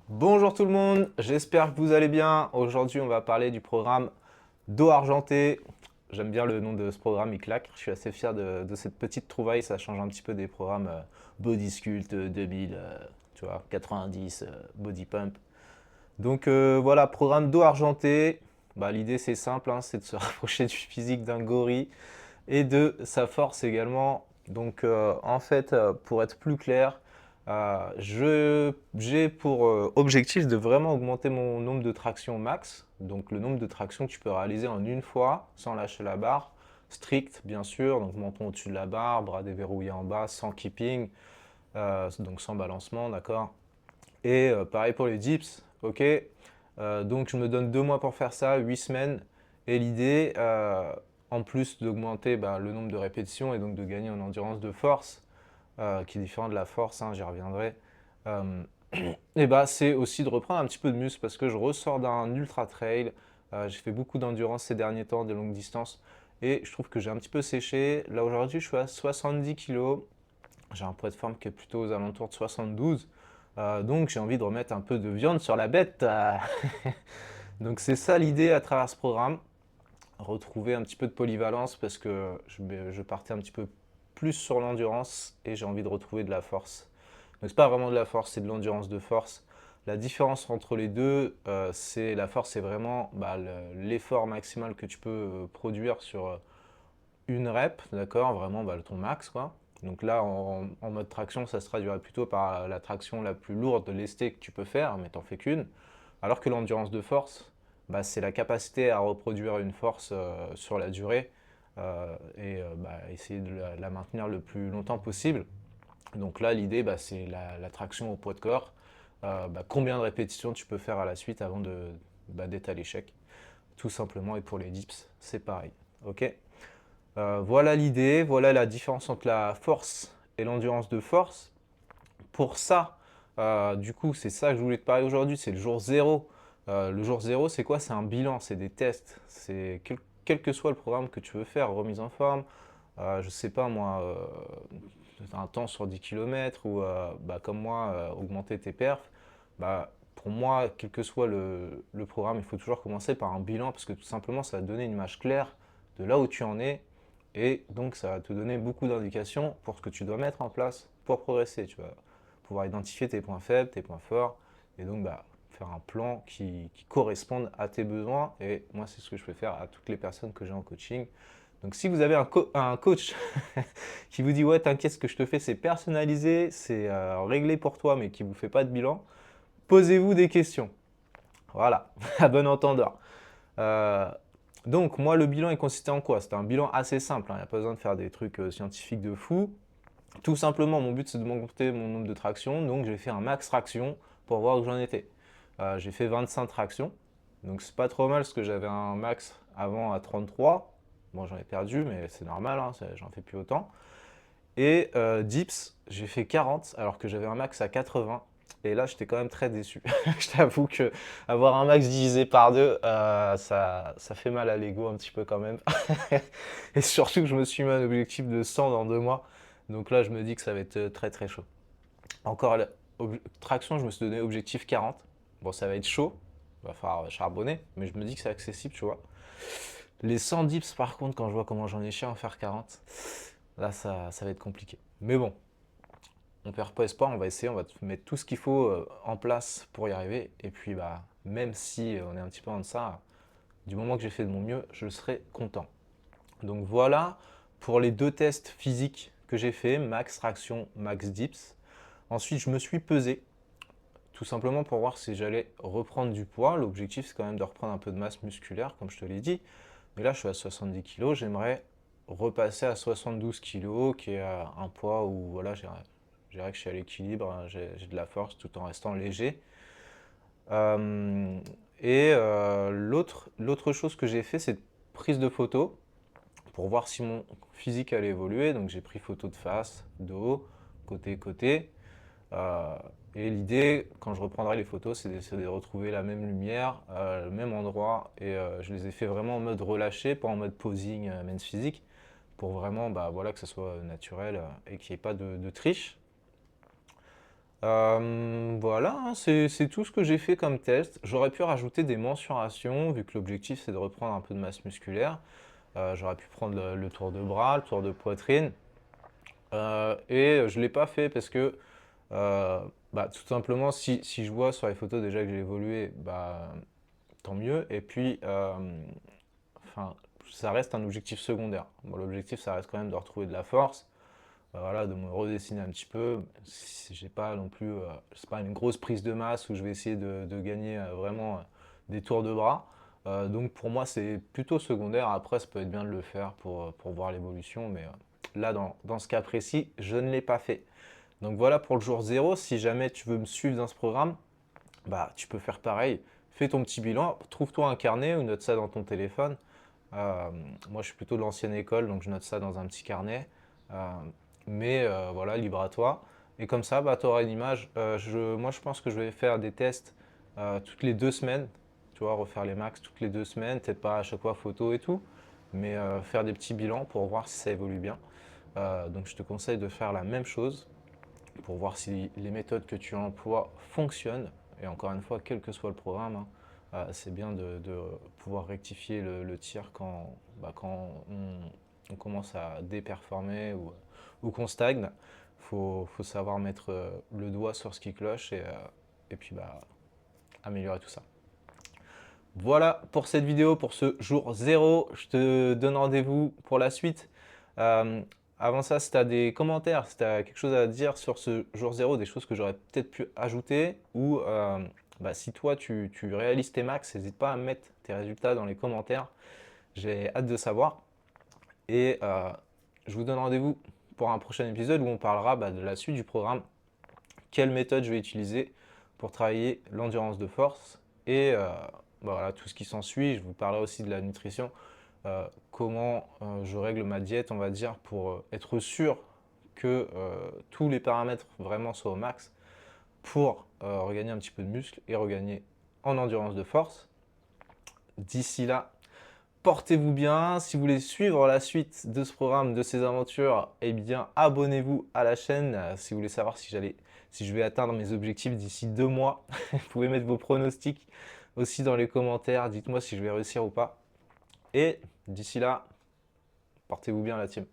Bonjour tout le monde, j'espère que vous allez bien. Aujourd'hui, on va parler du programme dos argenté. J'aime bien le nom de ce programme, il claque. Je suis assez fier de cette petite trouvaille, ça change un petit peu des programmes Body Sculpt 2000, tu vois, 90, Body Pump. Donc voilà, programme dos argenté. Bah, l'idée c'est simple, hein, c'est de se rapprocher du physique d'un gorille et de sa force également. Donc en fait, pour être plus clair, j'ai pour objectif de vraiment augmenter mon nombre de tractions max. Donc le nombre de tractions que tu peux réaliser en une fois sans lâcher la barre. Strict bien sûr, donc menton au-dessus de la barre, bras déverrouillés en bas, sans keeping, donc sans balancement, d'accord. Et pareil pour les dips, ok. Donc je me donne 2 mois pour faire ça, 8 semaines. Et l'idée, en plus d'augmenter le nombre de répétitions et donc de gagner en endurance de force, qui est différent de la force, hein, j'y reviendrai, euh, et c'est aussi de reprendre un petit peu de muscle parce que je ressors d'un ultra trail. J'ai fait beaucoup d'endurance ces derniers temps, de longue distance, et je trouve que j'ai un petit peu séché. Là aujourd'hui, je suis à 70 kilos. J'ai un poids de forme qui est plutôt aux alentours de 72. Donc j'ai envie de remettre un peu de viande sur la bête. Donc c'est ça l'idée à travers ce programme. Retrouver un petit peu de polyvalence parce que je partais un petit peu plus sur l'endurance et j'ai envie de retrouver de la force. Donc c'est pas vraiment de la force, c'est de l'endurance de force. La différence entre les deux, c'est la force, c'est vraiment l'effort maximal que tu peux produire sur une rep, d'accord, vraiment ton max, quoi. Donc là, en mode traction, ça se traduirait plutôt par la traction la plus lourde de lesté que tu peux faire, mais t'en fais qu'une. Alors que l'endurance de force, c'est la capacité à reproduire une force sur la durée et essayer de la maintenir le plus longtemps possible. Donc là, l'idée, c'est la traction au poids de corps. Combien de répétitions tu peux faire à la suite avant d'être à l'échec, tout simplement. Et pour les dips, c'est pareil. Ok. Voilà l'idée, voilà la différence entre la force et l'endurance de force. Pour ça, du coup, c'est ça que je voulais te parler aujourd'hui, c'est le jour zéro. Le jour zéro, c'est quoi? C'est un bilan, c'est des tests. C'est quel que soit le programme que tu veux faire, remise en forme, je sais pas moi, un temps sur 10 km ou comme moi, augmenter tes perfs. Pour moi, quel que soit le programme, il faut toujours commencer par un bilan parce que tout simplement, ça va te donner une image claire de là où tu en es et donc ça va te donner beaucoup d'indications pour ce que tu dois mettre en place pour progresser. Tu vas pouvoir identifier tes points faibles, tes points forts et donc faire un plan qui corresponde à tes besoins. Et moi, c'est ce que je fais faire à toutes les personnes que j'ai en coaching. Donc si vous avez un coach qui vous dit ouais t'inquiète ce que je te fais c'est personnalisé, c'est réglé pour toi mais qui ne vous fait pas de bilan, posez-vous des questions. Voilà, à bon entendeur. Euh, donc moi le bilan il consistait en quoi? C'était un bilan assez simple, hein. Il n'y a pas besoin de faire des trucs scientifiques de fou. Tout simplement mon but c'est de monter mon nombre de tractions, donc j'ai fait un max traction pour voir où j'en étais. J'ai fait 25 tractions, donc c'est pas trop mal parce que j'avais un max avant à 33. Bon j'en ai perdu mais c'est normal, hein, j'en fais plus autant. Et dips, j'ai fait 40 alors que j'avais un max à 80. Et là, j'étais quand même très déçu. Je t'avoue que avoir un max divisé par deux, ça fait mal à l'ego un petit peu quand même. Et surtout que je me suis mis un objectif de 100 dans 2 mois. Donc là, je me dis que ça va être très très chaud. Encore traction, je me suis donné objectif 40. Bon, ça va être chaud. Il va falloir charbonner. Mais je me dis que c'est accessible, tu vois. Les 100 dips, par contre, quand je vois comment j'en ai chié à en faire 40, là, ça va être compliqué. Mais bon, on perd pas espoir, on va essayer, on va mettre tout ce qu'il faut en place pour y arriver. Et puis, même si on est un petit peu en deçà, du moment que j'ai fait de mon mieux, je serai content. Donc voilà pour les 2 tests physiques que j'ai fait, max traction, max dips. Ensuite, je me suis pesé, tout simplement pour voir si j'allais reprendre du poids. L'objectif, c'est quand même de reprendre un peu de masse musculaire, comme je te l'ai dit. Mais là, je suis à 70 kg, j'aimerais repasser à 72 kg, qui est un poids où voilà, je dirais que je suis à l'équilibre, hein, j'ai de la force tout en restant léger. Euh, l'autre chose que j'ai fait, c'est prise de photo pour voir si mon physique allait évoluer. Donc j'ai pris photo de face, de haut, côté. Euh, et l'idée, quand je reprendrai les photos, c'est d'essayer de retrouver la même lumière, le même endroit. Et je les ai fait vraiment en mode relâché, pas en mode posing, men's physique, pour vraiment voilà, que ce soit naturel et qu'il n'y ait pas de triche. Voilà, hein, c'est tout ce que j'ai fait comme test. J'aurais pu rajouter des mensurations, vu que l'objectif c'est de reprendre un peu de masse musculaire. J'aurais pu prendre le tour de bras, le tour de poitrine. Et je ne l'ai pas fait parce que bah, tout simplement, si je vois sur les photos déjà que j'ai évolué, bah, tant mieux. Et puis, enfin, ça reste un objectif secondaire. Bon, l'objectif, ça reste quand même de retrouver de la force, voilà, de me redessiner un petit peu. J'ai pas non plus, c'est pas une grosse prise de masse où je vais essayer de gagner vraiment des tours de bras. Donc pour moi, c'est plutôt secondaire. Après, ça peut être bien de le faire pour voir l'évolution, mais là, dans ce cas précis, je ne l'ai pas fait. Donc voilà pour le jour zéro. Si jamais tu veux me suivre dans ce programme, bah, tu peux faire pareil. Fais ton petit bilan, trouve-toi un carnet ou note ça dans ton téléphone. Euh, Moi, je suis plutôt de l'ancienne école, donc je note ça dans un petit carnet. Euh, mais voilà, libre à toi. Et comme ça, bah, tu auras une image. Moi, je pense que je vais faire des tests toutes les 2 semaines. Tu vois, refaire les max toutes les 2 semaines. Peut-être pas à chaque fois photo et tout, mais faire des petits bilans pour voir si ça évolue bien. Donc, je te conseille de faire la même chose pour voir si les méthodes que tu emploies fonctionnent. Et encore une fois, quel que soit le programme, hein, c'est bien de pouvoir rectifier le tir quand on commence à déperformer ou qu'on stagne. Faut savoir mettre le doigt sur ce qui cloche et puis bah, améliorer tout ça. Voilà pour cette vidéo, pour ce jour zéro. Je te donne rendez-vous pour la suite. Euh, Avant ça, si tu as des commentaires, si tu as quelque chose à dire sur ce jour zéro, des choses que j'aurais peut-être pu ajouter, ou bah, si toi tu réalises tes max, n'hésite pas à mettre tes résultats dans les commentaires. J'ai hâte de savoir. Et je vous donne rendez-vous pour un prochain épisode où on parlera bah, de la suite du programme, quelle méthode je vais utiliser pour travailler l'endurance de force et bah voilà, tout ce qui s'ensuit. Je vous parlerai aussi de la nutrition, comment je règle ma diète, on va dire, pour être sûr que tous les paramètres vraiment soient au max pour regagner un petit peu de muscle et regagner en endurance de force. D'ici là, portez-vous bien. Si vous voulez suivre la suite de ce programme, de ces aventures, eh bien, abonnez-vous à la chaîne. Si vous voulez savoir si je vais atteindre mes objectifs d'ici 2 mois, vous pouvez mettre vos pronostics aussi dans les commentaires. Dites-moi si je vais réussir ou pas. Et d'ici là, portez-vous bien la team.